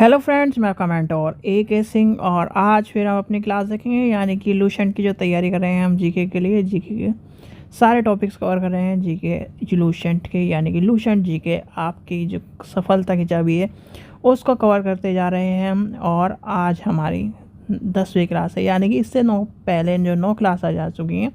Hello friends, मैं comment और ए सिंह और आज फिर हम अपनी क्लास देखेंगे यानी कि लूसेंट की जो तैयारी कर रहे हैं हम जीके के लिए। जीके के सारे टॉपिक्स कवर कर रहे हैं जीके लूसेंट के यानी कि लूसेंट जीके आपकी जो सफलता की चाबी है उसको कवर करते जा रहे हैं हम। और आज हमारी 10वीं क्लास है यानी कि इससे पहले जो 9 क्लास आ जा चुकी हैं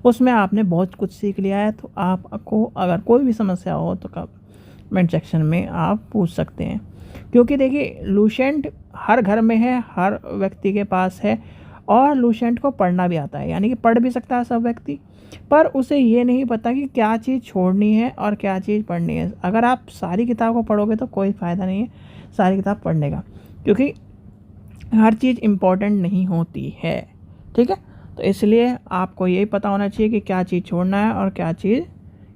उसमें आपने बहुत कुछ सीख लिया है। तो आपको अगर कोई भी समस्या हो तो कमेंट सेक्शन में आप पूछ सकते हैं, क्योंकि देखिए लूसेंट हर घर में है, हर व्यक्ति के पास है और लूसेंट को पढ़ना भी आता है यानी कि पढ़ भी सकता है सब व्यक्ति, पर उसे ये नहीं पता कि क्या चीज़ छोड़नी है और क्या चीज़ पढ़नी है। अगर आप सारी किताब को पढ़ोगे तो कोई फ़ायदा नहीं है सारी किताब पढ़ने का, क्योंकि हर चीज़ इम्पोर्टेंट नहीं होती है। ठीक है, तो इसलिए आपको यही पता होना चाहिए कि क्या चीज़ छोड़ना है और क्या चीज़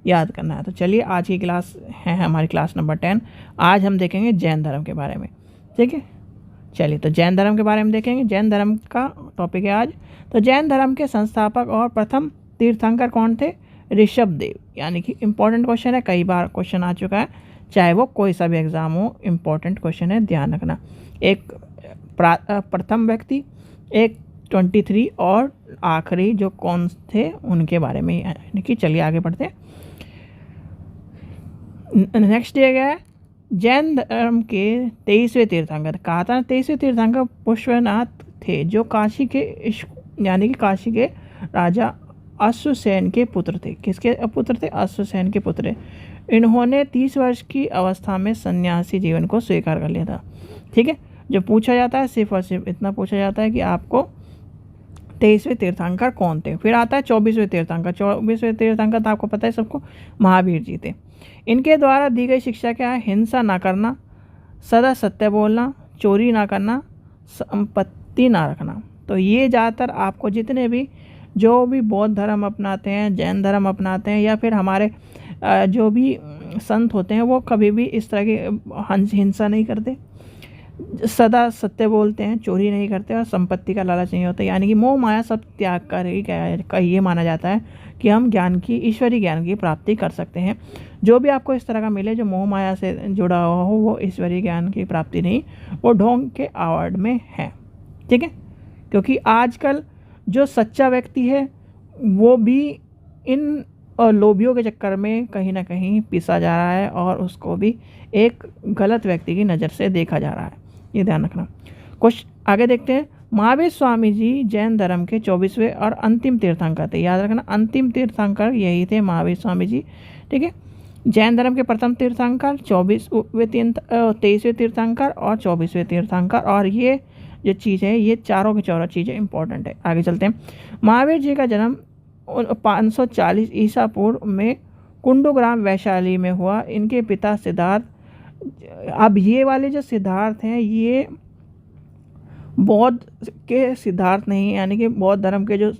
याद करना है। तो चलिए आज की क्लास है हमारी क्लास नंबर 10। आज हम देखेंगे जैन धर्म के बारे में। ठीक है, चलिए तो जैन धर्म के बारे में देखेंगे। जैन धर्म का टॉपिक है आज। तो जैन धर्म के संस्थापक और प्रथम तीर्थंकर कौन थे? ऋषभ देव। यानी कि इम्पोर्टेंट क्वेश्चन है, कई बार क्वेश्चन आ चुका है, चाहे वो कोई सा भी एग्ज़ाम हो, इम्पोर्टेंट क्वेश्चन है, ध्यान रखना। एक प्रथम व्यक्ति, एक 23 और आखिरी जो कौन थे उनके बारे में। यानी कि चलिए आगे बढ़ते हैं। नेक्स्ट दिया गया है जैन धर्म के 23वें तीर्थंकर। कहा था 23वें तीर्थंकर पुष्पनाथ थे, जो काशी के यानी कि काशी के राजा अश्वसेन के पुत्र थे। किसके पुत्र थे? अश्वसेन के पुत्र। इन्होंने 30 वर्ष की अवस्था में सन्यासी जीवन को स्वीकार कर लिया था। ठीक है, जो पूछा जाता है सिर्फ और सिर्फ इतना पूछा जाता है कि आपको 23वें तीर्थंकर कौन थे। फिर आता है 24वें तीर्थंकर। 24वें तीर्थंकर तो आपको पता है सबको, महावीर जी थे। इनके द्वारा दी गई शिक्षा क्या है? हिंसा ना करना, सदा सत्य बोलना, चोरी ना करना, संपत्ति ना रखना। तो ये ज़्यादातर आपको जितने भी जो भी बौद्ध धर्म अपनाते हैं, जैन धर्म अपनाते हैं या फिर हमारे जो भी संत होते हैं वो कभी भी इस तरह की हिंसा नहीं करते, सदा सत्य बोलते हैं, चोरी नहीं करते और संपत्ति का लालच नहीं होता। यानी कि मोह माया सब त्याग कर ही ये माना जाता है कि हम ज्ञान की, ईश्वरीय ज्ञान की प्राप्ति कर सकते हैं। जो भी आपको इस तरह का मिले जो मोह माया से जुड़ा हुआ हो वो ईश्वरीय ज्ञान की प्राप्ति नहीं, वो ढोंग के आवर्ड में है। ठीक है, क्योंकि आजकल जो सच्चा व्यक्ति है वो भी इन लोभियों के चक्कर में कहीं ना कहीं पिसा जा रहा है और उसको भी एक गलत व्यक्ति की नज़र से देखा जा रहा है, ये ध्यान रखना। कुछ आगे देखते हैं। महावीर स्वामी जी जैन धर्म के 24वें और अंतिम तीर्थंकर थे। याद रखना, अंतिम तीर्थंकर यही थे महावीर स्वामी जी। ठीक है, जैन धर्म के प्रथम तीर्थंकर, 23वें तीर्थंकर और 24वें तीर्थंकर। और ये जो चीज़ है ये चारों की चारों चीज़ें इंपॉर्टेंट है। आगे चलते हैं। महावीर जी का जन्म 540 ईसा पूर्व में कुंडूग्राम वैशाली में हुआ। इनके पिता सिद्धार्थ, अब ये वाले जो सिद्धार्थ हैं ये बौद्ध के सिद्धार्थ नहीं, यानी कि बौद्ध धर्म के जो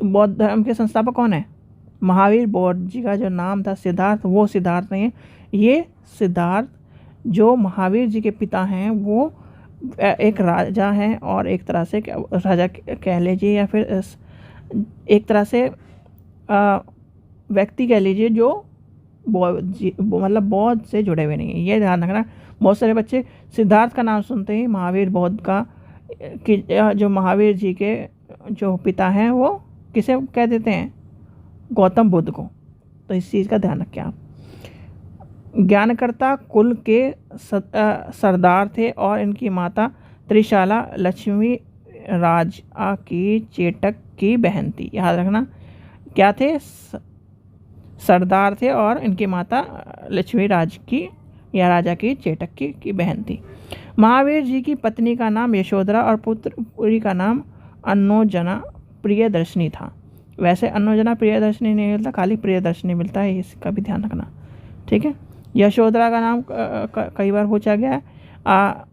बौद्ध धर्म के संस्थापक कौन है? महावीर। बौद्ध जी का जो नाम था सिद्धार्थ, वो सिद्धार्थ नहीं है। ये सिद्धार्थ जो महावीर जी के पिता हैं वो एक राजा हैं और एक तरह से राजा कह लीजिए या फिर एक तरह से व्यक्ति कह लीजिए जो मतलब बौद्ध से जुड़े हुए नहीं हैं। ये ध्यान रखना, बहुत सारे बच्चे सिद्धार्थ का नाम सुनते ही महावीर बौद्ध का कि जो महावीर जी के जो पिता हैं वो किसे कह देते हैं? गौतम बुद्ध को। तो इस चीज़ का ध्यान रखें आप। ज्ञानकर्ता कुल के सरदार थे और इनकी माता त्रिशाला लक्ष्मी राजा की चेटक की बहन थी। याद रखना, क्या थे? सरदार थे और इनकी माता लक्ष्मी राज की या राजा की चेटक की बहन थी। महावीर जी की पत्नी का नाम यशोधरा और पुत्री का नाम अन्नोजना प्रियदर्शनी था। वैसे अन्नोजना प्रियदर्शनी नहीं मिलता, खाली प्रियदर्शनी मिलता है, इसका भी ध्यान रखना। ठीक है, यशोधरा का नाम कई बार पूछा गया है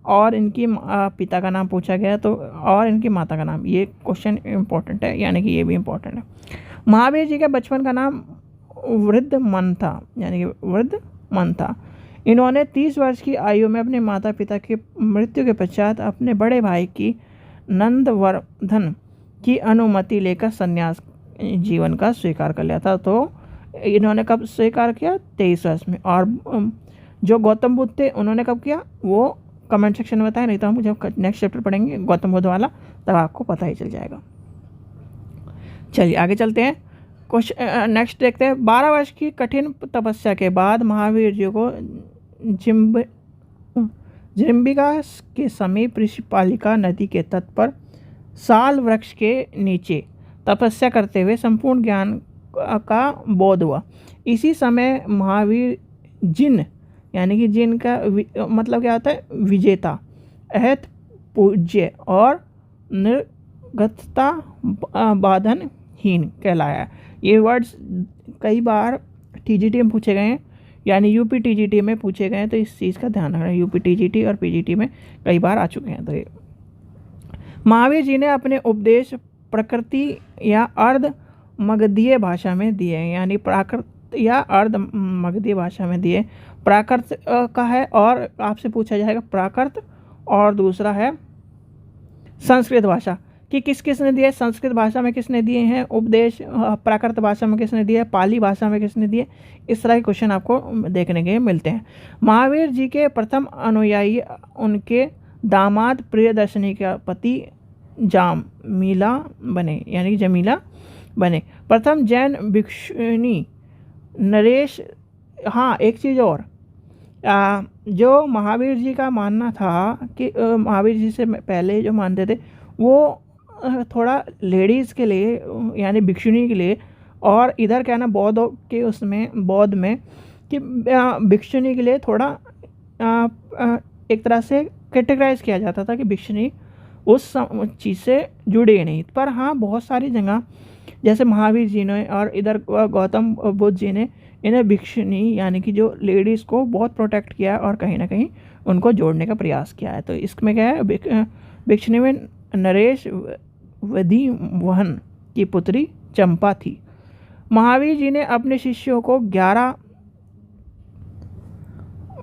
और इनकी पिता का नाम पूछा गया तो और इनकी माता का नाम, ये क्वेश्चन इम्पोर्टेंट है, यानी कि ये भी इम्पोर्टेंट है। महावीर जी के बचपन का नाम वृद्ध मन था, यानी कि वृद्ध मन था। इन्होंने 30 वर्ष की आयु में अपने माता पिता की मृत्यु के पश्चात अपने बड़े भाई की नंदवर्धन की अनुमति लेकर संन्यास जीवन का स्वीकार कर लिया था। तो इन्होंने कब स्वीकार किया? 23 वर्ष में। और जो गौतम बुद्ध थे उन्होंने कब किया? वो कमेंट सेक्शन में बताएं, नहीं तो हम जब नेक्स्ट चैप्टर पढ़ेंगे गौतम बुद्ध वाला तब आपको पता ही चल जाएगा। चलिए आगे चलते हैं। क्वेश्चन नेक्स्ट देखते हैं। 12 वर्ष की कठिन तपस्या के बाद महावीर जी को जिम्बिका के समीप ऋषिपालिका नदी के तट पर साल वृक्ष के नीचे तपस्या करते हुए संपूर्ण ज्ञान का बोध हुआ। इसी समय महावीर जिन, यानी कि जिन का मतलब क्या होता है, विजेता, अहत पूज्य और निर्गतता बाधनहीन कहलाया। ये वर्ड्स कई बार टीजीटी में पूछे गए हैं, यानी यूपी टीजीटी में पूछे गए हैं, तो इस चीज़ का ध्यान रखना। यूपी टीजीटी और पीजीटी में कई बार आ चुके हैं। तो ये महावीर जी ने अपने उपदेश प्रकृति या अर्ध मगधीय भाषा में दिए हैं, यानी प्राकृत या अर्ध मगधीय भाषा में दिए। प्राकृत का है और आपसे पूछा जाएगा प्राकृत, और दूसरा है संस्कृत भाषा कि किस किस ने दिए। संस्कृत भाषा में किसने दिए हैं उपदेश, प्राकृत भाषा में किसने दिए, पाली भाषा में किसने दिए। इस तरह के क्वेश्चन आपको देखने के मिलते हैं। महावीर जी के प्रथम अनुयायी उनके दामाद प्रियदर्शनी का पति जामिला बने, यानी जमीला बने। प्रथम जैन भिक्षुनी नरेश। हाँ, एक चीज़ और, जो महावीर जी का मानना था कि महावीर जी से पहले जो मानते थे वो थोड़ा लेडीज़ के लिए, यानी भिक्षुनी के लिए, और इधर क्या ना बौद्ध के उसमें बौद्ध में कि भिक्षुनी के लिए थोड़ा एक तरह से कैटेगराइज किया जाता था कि भिक्षुनी उस चीज़ से जुड़े नहीं। पर हाँ, बहुत सारी जगह जैसे महावीर जी ने और इधर गौतम बुद्ध जी ने इन्हें भिक्षुनी, यानी कि जो लेडीज़ को बहुत प्रोटेक्ट किया और कहीं ना कहीं उनको जोड़ने का प्रयास किया है। तो इसमें क्या है, भिक्षुनी में नरेश वधिवहन की पुत्री चंपा थी। महावीर जी ने अपने शिष्यों को 11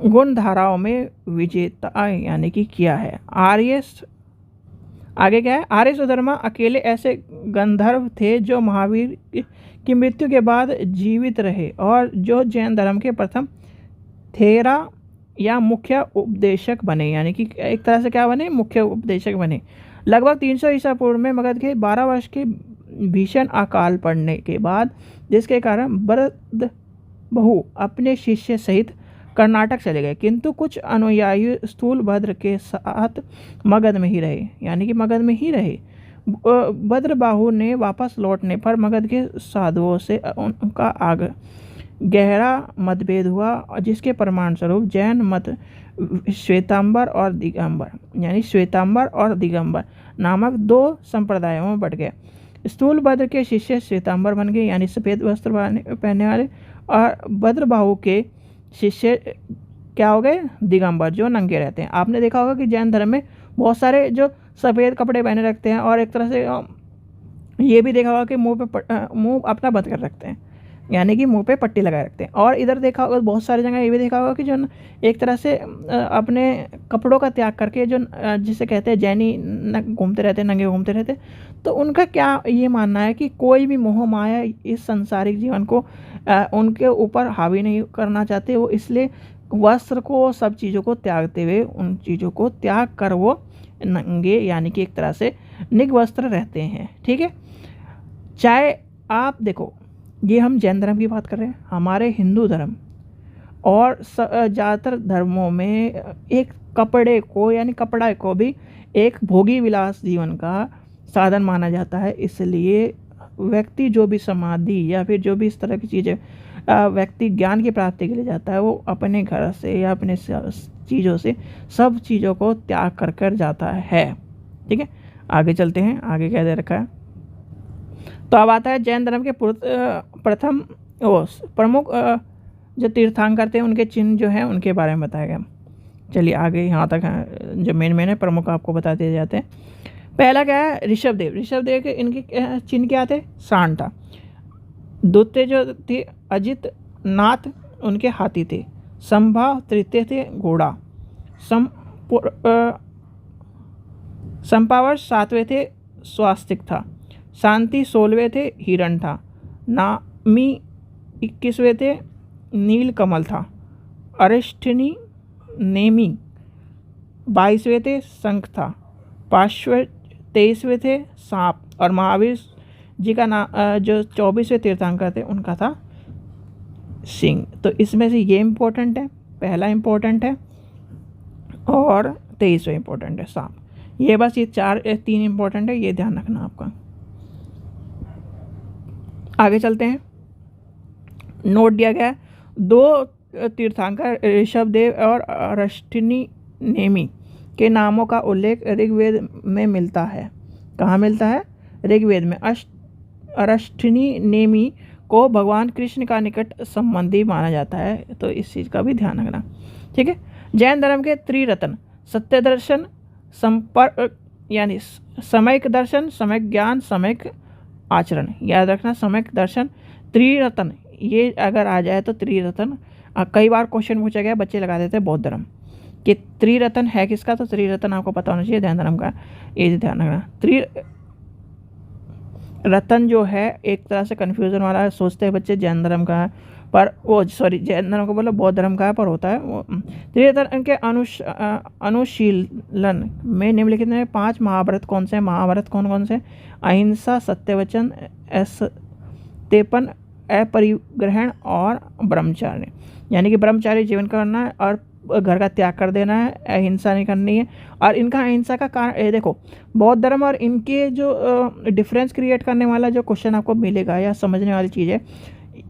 गुण धाराओं में विजेता यानी कि किया है। आगे क्या है, आर्य सुधर्मा अकेले ऐसे गंधर्व थे जो महावीर की मृत्यु के बाद जीवित रहे और जो जैन धर्म के प्रथम थेरा या मुख्य उपदेशक बने, यानी कि एक तरह से क्या बने, मुख्य उपदेशक बने। लगभग 300 ईसा पूर्व में मगध के 12 वर्ष के भीषण अकाल पड़ने के बाद, जिसके कारण भरत बहु अपने शिष्य सहित कर्नाटक चले गए, किंतु कुछ अनुयायी स्थूलभद्र के साथ मगध में ही रहे, यानी कि मगध में ही रहे। भद्रबाहु ने वापस लौटने पर मगध के साधुओं से उनका गहरा मतभेद हुआ, जिसके परिणाम स्वरूप जैन मत श्वेतांबर और दिगंबर, यानी श्वेतांबर और दिगंबर नामक 2 संप्रदायों में बढ़ गए। स्थूलभद्र के शिष्य श्वेतांबर बन गए, यानी सफ़ेद वस्त्र पहनने वाले, और भद्रबाहु के शिष्य क्या हो गए, दिगंबर, जो नंगे रहते हैं। आपने देखा होगा कि जैन धर्म में बहुत सारे जो सफ़ेद कपड़े पहने रखते हैं, और एक तरह से ये भी देखा होगा कि मुंह अपना बंद कर रखते हैं, यानी कि मुंह पे पट्टी लगाए रखते हैं। और इधर देखा होगा बहुत सारी जगह ये भी देखा होगा कि जो एक तरह से अपने कपड़ों का त्याग करके जो जिसे कहते हैं जैनी घूमते रहते हैं, नंगे घूमते रहते। तो उनका क्या ये मानना है कि कोई भी मोह माया इस संसारिक जीवन को उनके ऊपर हावी नहीं करना चाहते। वो इसलिए वस्त्र को, सब चीज़ों को त्यागते हुए, उन चीज़ों को त्याग कर वो नंगे, यानी कि एक तरह से निग्वस्त्र रहते हैं। ठीक है, चाहे आप देखो, ये हम जैन धर्म की बात कर रहे हैं, हमारे हिंदू धर्म और ज़्यादातर धर्मों में एक कपड़े को, यानी कपड़ा को भी एक भोगी विलास जीवन का साधन माना जाता है। इसलिए व्यक्ति जो भी समाधि या फिर जो भी इस तरह की चीज़ें व्यक्ति ज्ञान की प्राप्ति के लिए जाता है, वो अपने घर से या अपने चीज़ों से सब चीज़ों को त्याग कर कर जाता है। ठीक है, आगे चलते हैं। आगे क्या दे रखा है, तो अब आता है जैन धर्म के प्रथम प्रमुख जो तीर्थंकर थे, उनके चिन्ह जो हैं उनके बारे में बताया गया। चलिए आगे यहाँ तक जो मेन है प्रमुख आपको बता दिए जाते हैं। पहला क्या है, ऋषभदेव। ऋषभदेव के इनके चिन्ह क्या थे, सांड था। द्वितीय जो थे अजित नाथ, उनके हाथी थे। संभाव तृतीय थे घोड़ा। संपावर 7वें थे स्वास्तिक था। शांति 16वें थे हिरण था। नामी 21वें थे नील कमल था। अरिष्ठनी नेमी 22वें थे शंख था, 23वें थे सांप, और महावीर जी का नाम जो 24वें तीर्थंकर थे उनका था सिंह। तो इसमें से ये इम्पोर्टेंट है, पहला इम्पोर्टेंट है और 23वां इम्पोर्टेंट है सांप। ये बस ये 3 इम्पोर्टेंट है, ये ध्यान रखना आपका। आगे चलते हैं। नोट दिया गया है 2 तीर्थंकर ऋषभदेव और अरष्टिनी नेमि के नामों का उल्लेख ऋग्वेद में मिलता है। कहाँ मिलता है? ऋग्वेद में। अरष्टिनी नेमि को भगवान कृष्ण का निकट संबंधी माना जाता है, तो इस चीज़ का भी ध्यान रखना। ठीक है। जैन धर्म के त्रिरत्न सत्य दर्शन, संपर्क यानी समयक दर्शन, समयक ज्ञान, समयक आचरण, याद रखना। समयक दर्शन त्रिरत्न, ये अगर आ जाए तो त्रिरत्न, कई बार क्वेश्चन पूछा गया, बच्चे लगा देते हैं बौद्ध धर्म कि त्रिरत्न है किसका, तो त्रिरत्न आपको पता होना चाहिए जैन धर्म का, ये ध्यान रखना। त्रिरत्न जो है एक तरह से कन्फ्यूजन वाला है, सोचते हैं बच्चे जैन धर्म का है, पर वो जैन धर्म को बोलो बौद्ध धर्म का है, पर होता है वो त्रिरत्न के अनुशीलन में निम्नलिखित में 5 महाभारत कौन से? महाभारत कौन कौन से? अहिंसा, सत्यवचन, सत्यपन, अपरिग्रहण और ब्रह्मचार्य, यानी कि ब्रह्मचार्य जीवन करना है और घर का त्याग कर देना है, अहिंसा नहीं करनी है। और इनका अहिंसा का कारण देखो, बौद्ध धर्म और इनके जो डिफरेंस क्रिएट करने वाला जो क्वेश्चन आपको मिलेगा या समझने वाली चीज़ है,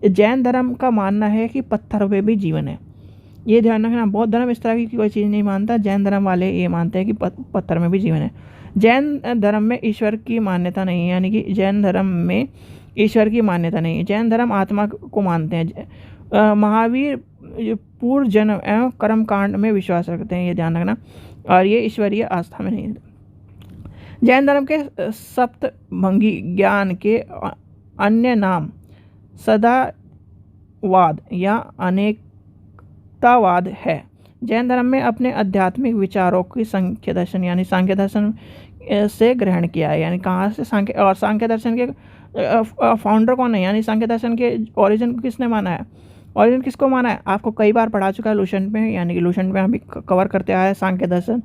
जैन धर्म का मानना है कि पत्थर में भी जीवन है, ये ध्यान रखना। बौद्ध धर्म इस तरह की कोई चीज़ नहीं मानता, जैन धर्म वाले ये मानते हैं कि पत्थर में भी जीवन है। जैन धर्म में ईश्वर की मान्यता नहीं है, यानी कि जैन धर्म में ईश्वर की मान्यता नहीं है। जैन धर्म आत्मा को मानते हैं। महावीर पूर्व जन्म एवं कर्म कांड में विश्वास रखते हैं, ये ध्यान रखना, और ये ईश्वरीय आस्था में नहीं। जैन धर्म के सप्तभंगी ज्ञान के अन्य नाम सदावाद या अनेकतावाद है। जैन धर्म में अपने आध्यात्मिक विचारों की सांख्य दर्शन यानी सांख्य दर्शन से ग्रहण किया है, यानी कहाँ से? सांख्य दर्शन के फाउंडर कौन है, यानी सांख्य दर्शन के ओरिजिन को किसने माना है? ओरिजिन किसको माना है? आपको कई बार पढ़ा चुका है लूसेंट में, यानी कि लूसेंट में हम भी कवर करते आए हैं सांख्य दर्शन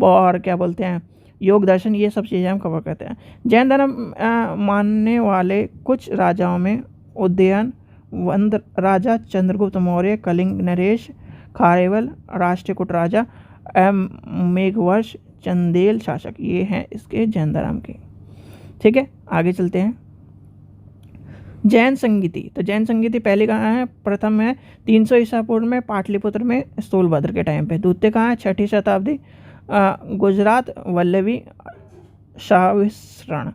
और क्या बोलते हैं योग दर्शन, ये सब चीज़ें हम कवर करते हैं। जैन धर्म मानने वाले कुछ राजाओं में उदयन वंद राजा, चंद्रगुप्त मौर्य, कलिंग नरेश, खारेवल, राष्ट्रकूट राजा, मेघवर्ष, चंदेल शासक, ये हैं इसके जैन धर्म के। ठीक है, आगे चलते हैं। जैन संगीति, तो जैन संगीति पहले कहाँ है? प्रथम है 300 ईसा पूर्व में पाटलिपुत्र में स्थूलभद्र के टाइम पे। द्वितीय कहाँ है? 6ठी शताब्दी गुजरात वल्लभी शाविश्रण।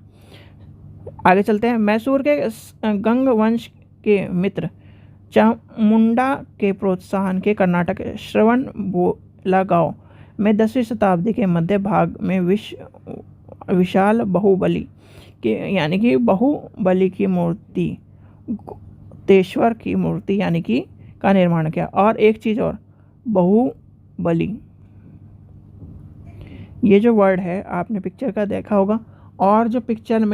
आगे चलते हैं। मैसूर के गंग वंश के मित्र चामुंडा के प्रोत्साहन के कर्नाटक श्रवण बेलागांव में 10वीं शताब्दी के मध्य भाग में विशाल बाहुबली के यानी कि बाहुबली की मूर्ति, तेश्वर की मूर्ति यानी कि का निर्माण किया। और एक चीज़ और, बाहुबली ये जो वर्ड है आपने पिक्चर का देखा होगा, और जो पिक्चर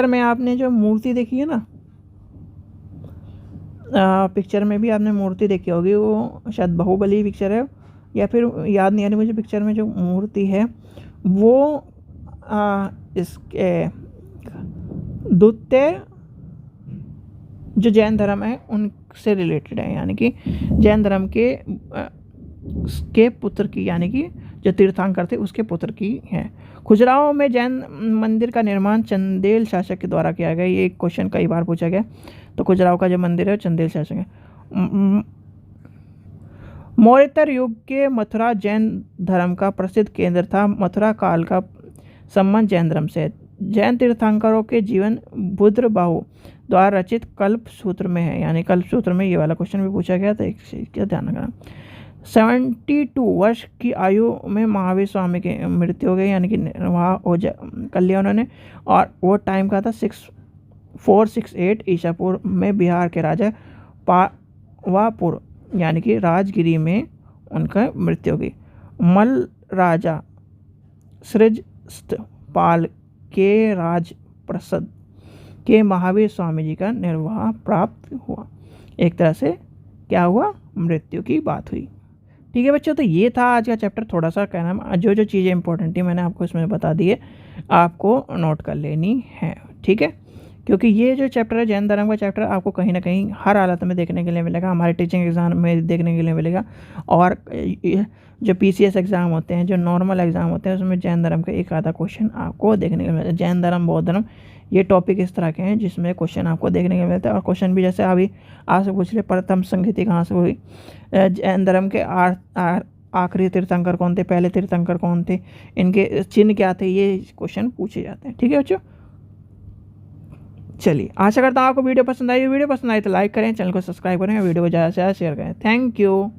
में आपने जो मूर्ति देखी है ना, पिक्चर में भी आपने मूर्ति देखी होगी, वो शायद बाहुबली पिक्चर है या फिर याद नहीं आ रही मुझे। पिक्चर में जो मूर्ति है वो इसके द्वितीय जो जैन धर्म है उनसे रिलेटेड है, यानी कि जैन धर्म के पुत्र की, यानी कि जो तीर्थंकर थे उसके पुत्र की है। खजुराहो में जैन मंदिर का निर्माण चंदेल शासक के द्वारा किया गया। ये क्वेश्चन कई बार पूछा गया, तो खजुराहो का जो मंदिर है चंदेल शासक है। मौर्योत्तर युग के मथुरा जैन धर्म का प्रसिद्ध केंद्र था। मथुरा काल का संबंध जैन धर्म से है। जैन तीर्थंकरों के जीवन बुद्रबाहु द्वारा रचित कल्प सूत्र में है, यानी कल्प सूत्र में ये वाला क्वेश्चन भी पूछा गया था, एक चीज का ध्यान रखना। 72 वर्ष की आयु में महावीर स्वामी की मृत्यु हो गई, यानी कि निर्वाह कर लिया उन्होंने, और वो टाइम का था 468 ईसा पूर्व में बिहार के राजा पावापुर यानी कि राजगिरी में उनका मृत्यु हो गई। मल्ल राजा सृजपाल के राजप्रसाद के महावीर स्वामी जी का निर्वाह प्राप्त हुआ। एक तरह से क्या हुआ, मृत्यु की बात हुई। ठीक है बच्चों, तो ये था आज का चैप्टर। थोड़ा सा क्या नाम, जो जो चीज़ें इंपॉर्टेंट थी मैंने आपको इसमें बता दी है, आपको नोट कर लेनी है। ठीक है, क्योंकि ये जो चैप्टर है जैन धर्म का चैप्टर आपको कहीं ना कहीं हर हालत में देखने के लिए मिलेगा, हमारे टीचिंग एग्जाम में देखने के लिए मिलेगा। और जो PCS एग्ज़ाम होते हैं, जो नॉर्मल एग्ज़ाम होते हैं, उसमें जैन धर्म का एक आधा क्वेश्चन आपको देखने को मिलता है। जैन धर्म, बौद्ध धर्म, ये टॉपिक इस तरह के हैं जिसमें क्वेश्चन आपको देखने को मिलता है। और क्वेश्चन भी जैसे अभी आपसे पूछ रहे प्रथम संगति कहाँ से हुई, जैन धर्म के आखिरी तीर्थंकर कौन थे, पहले तीर्थंकर कौन थे, इनके चिन्ह क्या थे, ये क्वेश्चन पूछे जाते हैं। ठीक है बच्चों, चलिए आशा करता हूँ आपको वीडियो पसंद आई। वीडियो पसंद आई तो लाइक करें, चैनल को सब्सक्राइब करें और वीडियो को ज़्यादा से ज़्यादा शेयर करें। Thank you.